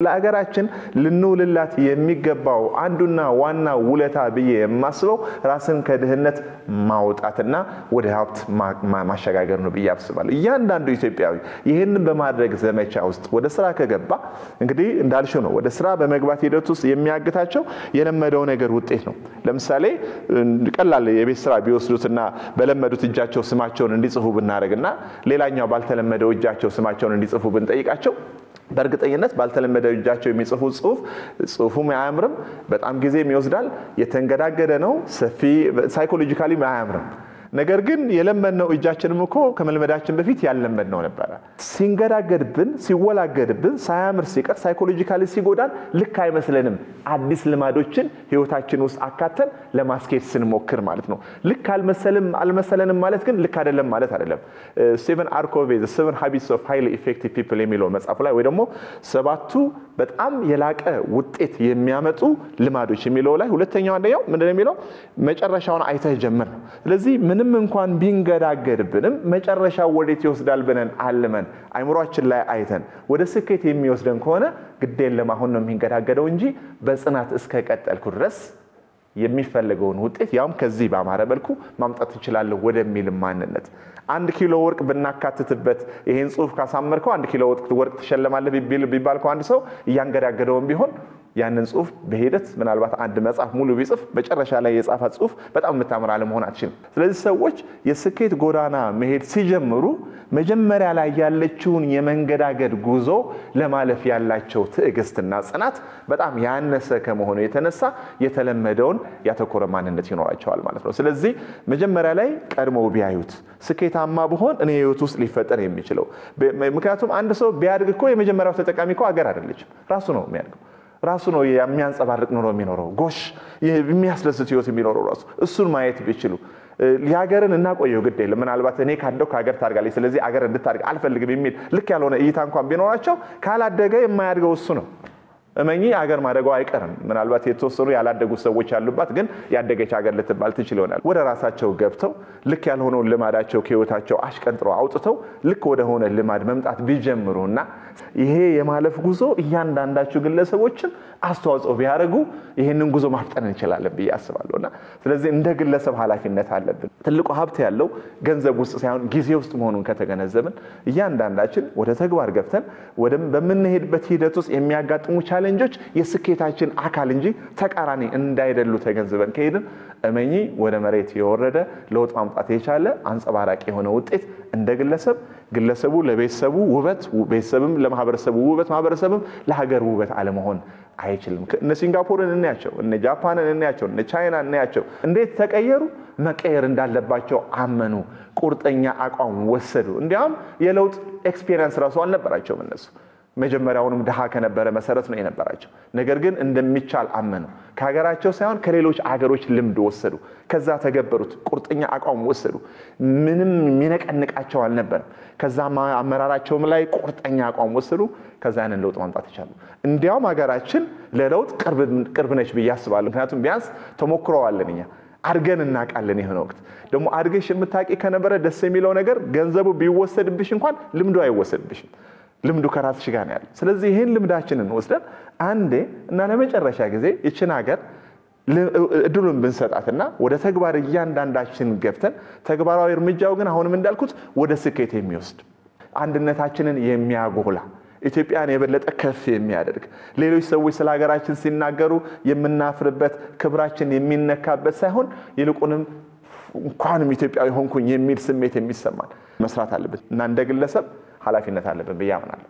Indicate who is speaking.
Speaker 1: ለአገራችን ልንውልላት የሚገባው አንዱና ዋና ውለታ ብዬ የማስበው ራስን ከድህነት ማውጣትና ወደ ሀብት ማሸጋገር ነው ብዬ አስባለሁ። እያንዳንዱ ኢትዮጵያዊ ይሄንን በማድረግ ዘመቻ ውስጥ ወደ ስራ ከገባ እንግዲህ እንዳልሽው ነው ወደ ስራ በመግባት ሂደት ውስጥ የሚያግታቸው የለመደው ነገር ውጤት ነው። ለምሳሌ ቀላል የቤት ስራ ቢወስዱትና በለመዱት እጃቸው ስማቸውን እንዲጽፉ ብናረግና ሌላኛው ባልተለመደው እጃቸው ስማቸውን እንዲጽፉ ብንጠይቃቸው በእርግጠኝነት ባልተለመደው እጃቸው የሚጽፉት ጽሁፉም አያምርም፣ በጣም ጊዜም ይወስዳል፣ የተንገዳገደ ነው፣ ሰፊ ሳይኮሎጂካሊ አያምርም። ነገር ግን የለመነው እጃችንም እኮ ከመልመዳችን በፊት ያለመነው ነበር። ሲንገዳገድብን ሲወላገድብን ሳያምር ሲቀር ሳይኮሎጂካሊ ሲጎዳን ልክ አይመስለንም። አዲስ ልማዶችን ህይወታችን ውስጥ አካተን ለማስኬት ስንሞክር ማለት ነው። ልክ አልመሰለንም ማለት ግን ልክ አይደለም ማለት አይደለም። ስቲቨን አርኮቬ The 7 Habits of Highly Effective People የሚለው መጽሐፍ ላይ ወይ ደግሞ ሰባቱ በጣም የላቀ ውጤት የሚያመጡ ልማዶች የሚለው ላይ ሁለተኛው አንደኛው ምንድነው የሚለው መጨረሻውን አይተህ ጀምር ነው። ስለዚህ ምንም እንኳን ቢንገዳገድብንም መጨረሻው ወዴት ይወስዳል ብለን አልመን አይምሮአችን ላይ አይተን ወደ ስኬት የሚወስደን ከሆነ ግድ የለም አሁን ነው የሚንገዳገደው እንጂ በጽናት እስከ ቀጠልኩ ድረስ የሚፈልገውን ውጤት ያውም ከዚህ ባማረ መልኩ ማምጣት እንችላለን ወደሚል ማንነት 1 ኪሎ ወርቅ ብናካትትበት ይሄን ጽሁፍ ካሳመርከው 1 ኪሎ ወርቅ ተሸለማለህ ቢባል አንድ ሰው ያንገዳገደውም ቢሆን ያንን ጽሁፍ በሂደት ምናልባት አንድ መጽሐፍ ሙሉ ቢጽፍ በጨረሻ ላይ የጻፈው ጽሁፍ በጣም መታመር አለመሆን አትችልም። ስለዚህ ሰዎች የስኬት ጎዳና መሄድ ሲጀምሩ መጀመሪያ ላይ ያለችውን የመንገዳገድ ጉዞ ለማለፍ ያላቸው ትዕግስትና ጽናት በጣም ያነሰ ከመሆኑ የተነሳ የተለመደውን ያተኮረ ማንነት ይኖራቸዋል ማለት ነው። ስለዚህ መጀመሪያ ላይ ቀድመው ቢያዩት ስኬታማ በሆን እኔ ህይወት ውስጥ ሊፈጠር የሚችለው ምክንያቱም አንድ ሰው ቢያድግ እኮ የመጀመሪያው ተጠቃሚ እኮ አገር አይደለችም ራሱ ነው የሚያድገው ራሱ ነው የሚያንጸባርቅ ኑሮ የሚኖረው ጎሽ የሚያስደስት ህይወት የሚኖረው ራሱ እሱን ማየት ቢችሉ ያገርን እናቆየው ግድ የለም ምናልባት እኔ ካደው ካገር ታርጋለች ስለዚህ አገር እንድታርግ አልፈልግም የሚል ልክ ያልሆነ እይታ እንኳን ቢኖራቸው ካላደገ የማያድገው እሱ ነው። እመኚ አገር ማደጋው አይቀርም ምናልባት የተወሰኑ ያላደጉ ሰዎች ያሉባት ግን ያደገች አገር ልትባል ትችል ይሆናል። ወደ ራሳቸው ገብተው ልክ ያልሆነው ልማዳቸው ከህይወታቸው አሽቀንጥሮ አውጥተው ልክ ወደ ሆነ ልማድ መምጣት ቢጀምሩና ይሄ የማለፍ ጉዞ እያንዳንዳቸው ግለሰቦችን አስተዋጽኦ ቢያደርጉ ይሄንን ጉዞ ማፍጠን እንችላለን ብዬ አስባለሁና ስለዚህ እንደ ግለሰብ ኃላፊነት አለብን። ትልቁ ሀብት ያለው ገንዘብ ውስጥ ሳይሆን ጊዜ ውስጥ መሆኑን ከተገነዘብን እያንዳንዳችን ወደ ተግባር ገብተን በመንሄድበት ሂደት ውስጥ የሚያጋጥሙ ቻሌንጆች የስኬታችን አካል እንጂ ተቃራኒ እንዳይደሉ ተገንዝበን ከሄድን እመኚ ወደ መሬት የወረደ ለውጥ ማምጣት የቻለ አንጸባራቂ የሆነ ውጤት እንደ ግለሰቡ ለቤተሰቡ ውበት ቤተሰብም ለማህበረሰቡ ውበት ማህበረሰብም ለሀገር ውበት አለመሆን አይችልም። እነ ሲንጋፖርን እናያቸው እነ ጃፓንን እናያቸው እነ ቻይና እናያቸው እንዴት ተቀየሩ መቀየር እንዳለባቸው አመኑ ቁርጠኛ አቋም ወሰዱ። እንዲያውም የለውጥ ኤክስፒሪየንስ ራሱ አልነበራቸውም እነሱ መጀመሪያውንም ደሃ ከነበረ መሰረት ነው የነበራቸው ነገር ግን እንደሚቻል አመኑ ከሀገራቸው ሳይሆን ከሌሎች አገሮች ልምድ ወሰዱ ከዛ ተገበሩት ቁርጠኛ አቋም ወሰዱ ምንም የሚነቀንቃቸው አልነበረም ከዛ አመራራቸውም ላይ ቁርጠኛ አቋም ወሰዱ ከዛ ያንን ለውጥ ማምጣት ይቻላል። እንዲያውም ሀገራችን ለለውጥ ቅርብ ነች ብዬ አስባለሁ ምክንያቱም ቢያንስ ተሞክረዋለን እኛ አድርገን እናቃለን ይሄን ወቅት ደግሞ አድርገሽ የምታቂ ከነበረ ደስ የሚለው ነገር ገንዘቡ ቢወሰድብሽ እንኳን ልምዱ አይወሰድብሽም ልምዱ ከራስሽ ጋር ነው ያለው። ስለዚህ ይሄን ልምዳችንን ወስደን አንዴ እና ለመጨረሻ ጊዜ እቺን ሀገር እድሉን ብንሰጣትና ወደ ተግባር እያንዳንዳችን ገብተን ተግባራዊ እርምጃው ግን አሁንም እንዳልኩት ወደ ስኬት የሚወስድ አንድነታችንን የሚያጎላ ኢትዮጵያን የበለጠ ከፍ የሚያደርግ ሌሎች ሰዎች ስለ ሀገራችን ሲናገሩ የምናፍርበት ክብራችን የሚነካበት ሳይሆን ይልቁንም እንኳንም ኢትዮጵያዊ ሆንኩኝ የሚል ስሜት የሚሰማን መስራት አለብን እና እንደ ግለሰብ ኃላፊነት አለብን ብዬ አምናለሁ።